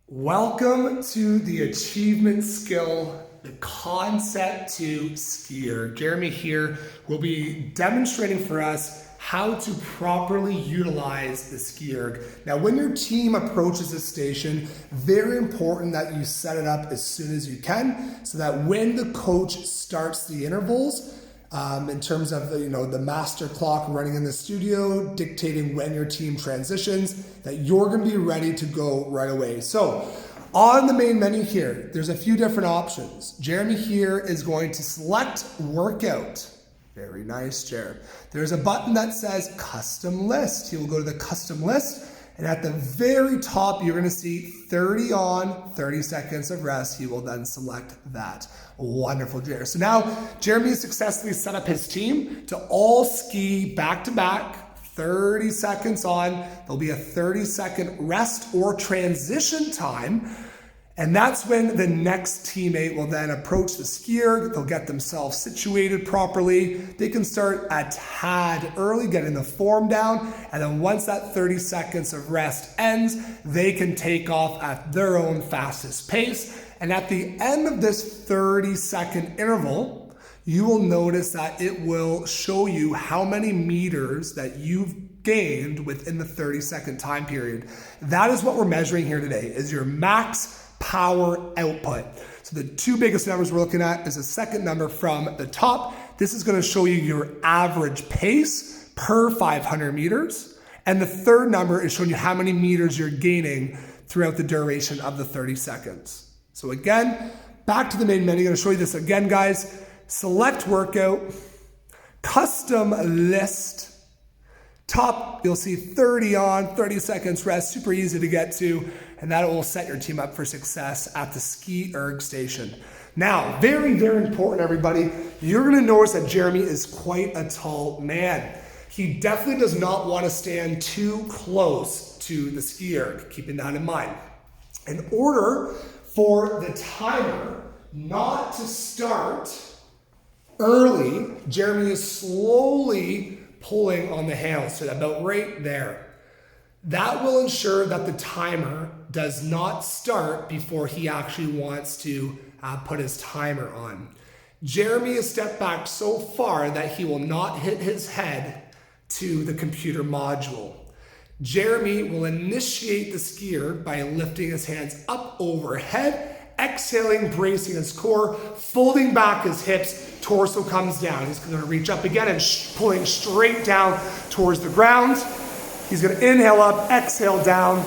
Welcome to the Achievement Skill, the Concept to Skier. Jeremy here will be demonstrating for us how to properly utilize the ski erg. Now, when your team approaches a station, very important that you set it up as soon as you can so that when the coach starts the intervals, in terms of the master clock running in the studio, dictating when your team transitions, that you're going to be ready to go right away. So on the main menu here, there's a few different options. Jeremy here is going to select workout. Very nice, Jeremy. There's a button that says custom list. He will go to the custom list, and at the very top, you're going to see 30 on, 30 seconds of rest. He will then select that. Wonderful, Jeremy. So now Jeremy has successfully set up his team to all ski back-to-back, 30 seconds on. There'll be a 30-second rest or transition time. And that's when the next teammate will then approach the skier. They'll get themselves situated properly. They can start a tad early, getting the form down. And then once that 30 seconds of rest ends, they can take off at their own fastest pace. And at the end of this 30-second interval, you will notice that it will show you how many meters that you've gained within the 30-second time period. That is what we're measuring here today, is your max power output. So the two biggest numbers we're looking at is the second number from the top. This is going to show you your average pace per 500 meters. And the third number is showing you how many meters you're gaining throughout the duration of the 30 seconds. So again, back to the main menu. I'm going to show you this again, guys. Select workout, custom list. Top, you'll see 30 on, 30 seconds rest, super easy to get to, and that will set your team up for success at the ski erg station. Now, very, very important, everybody. You're gonna notice that Jeremy is quite a tall man. He definitely does not wanna stand too close to the ski erg, keeping that in mind. In order for the timer not to start early, Jeremy is slowly pulling on the handles to about right there. That will ensure that the timer does not start before he actually wants to put his timer on. Jeremy has stepped back so far that he will not hit his head to the computer module. Jeremy will initiate the skier by lifting his hands up overhead, exhaling, bracing his core, folding back his hips, torso comes down. He's going to reach up again and pulling straight down towards the ground. He's going to inhale up, exhale down.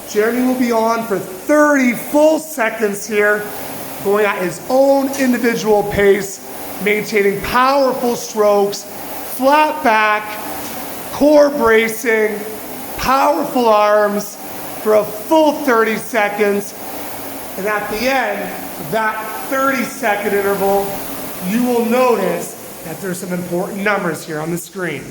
Jeremy will be on for 30 full seconds here, going at his own individual pace, maintaining powerful strokes, flat back, core bracing, powerful arms for a full 30 seconds. And at the end of that 30-second interval, you will notice that there's some important numbers here on the screen.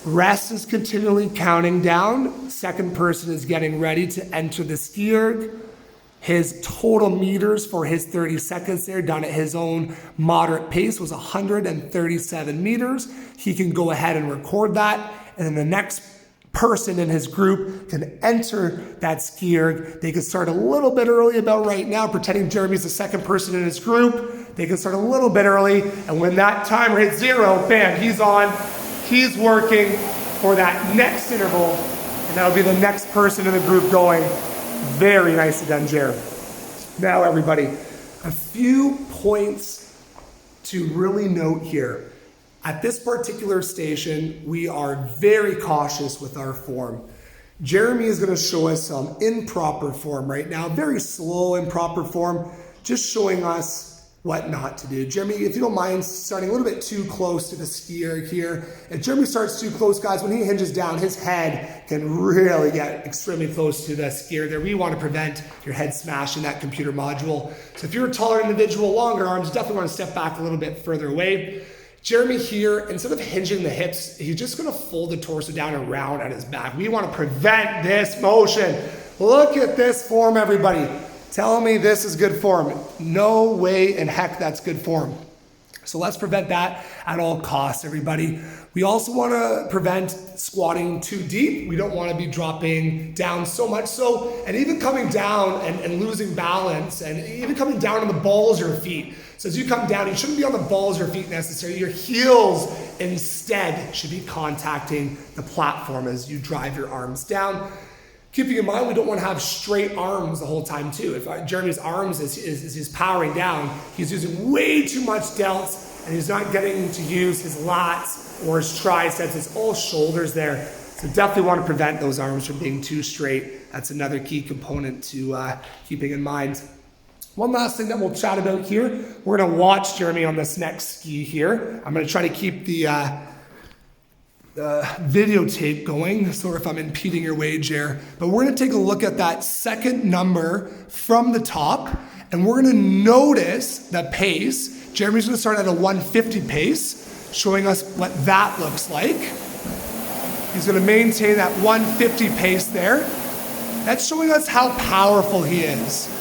Rest is continually counting down. Second person is getting ready to enter the ski erg. His total meters for his 30 seconds there, done at his own moderate pace, was 137 meters. He can go ahead and record that. And then the next person in his group can enter that ski erg. They can start a little bit early about right now, pretending Jeremy's the second person in his group. They can start a little bit early, and when that timer hits 0, bam, he's on. He's working for that next interval, and that'll be the next person in the group going. Very nicely done, Jeremy. Now, everybody, a few points to really note here. At this particular station, we are very cautious with our form. Jeremy is going to show us some improper form right now, very slow improper form, just showing us what not to do. Jeremy, if you don't mind starting a little bit too close to the ski erg here. If Jeremy starts too close, guys, when he hinges down, his head can really get extremely close to the ski erg there. We want to prevent your head smashing that computer module. So if you're a taller individual, longer arms, definitely want to step back a little bit further away. Jeremy here, instead of hinging the hips, he's just going to fold the torso down and round at his back. We want to prevent this motion. Look at this form, everybody. Tell me this is good form. No way in heck that's good form. So let's prevent that at all costs, everybody. We also want to prevent squatting too deep. We don't want to be dropping down so much so, and even coming down and losing balance, and even coming down on the balls of your feet. So as you come down, you shouldn't be on the balls of your feet necessarily. Your heels instead should be contacting the platform as you drive your arms down. Keeping in mind, we don't want to have straight arms the whole time too. If Jeremy's arms is he's powering down, he's using way too much delts, and he's not getting to use his lats or his triceps. It's all shoulders there. So definitely want to prevent those arms from being too straight. That's another key component to keeping in mind. One last thing that we'll chat about here. We're going to watch Jeremy on this next ski here. I'm going to try to keep the videotape going, sorry if I'm impeding your way, Jer, but we're gonna take a look at that second number from the top, and we're gonna notice the pace. Jeremy's gonna start at a 150 pace, showing us what that looks like. He's gonna maintain that 150 pace there. That's showing us how powerful he is.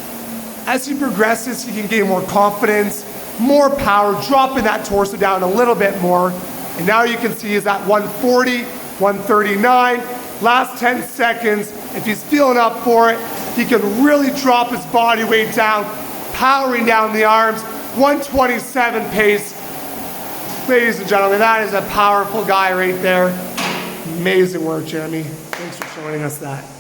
As he progresses, he can gain more confidence, more power, dropping that torso down a little bit more. And now you can see he's at 140, 139. Last 10 seconds, if he's feeling up for it, he can really drop his body weight down, powering down the arms, 127 pace. Ladies and gentlemen, that is a powerful guy right there. Amazing work, Jeremy. Thanks for showing us that.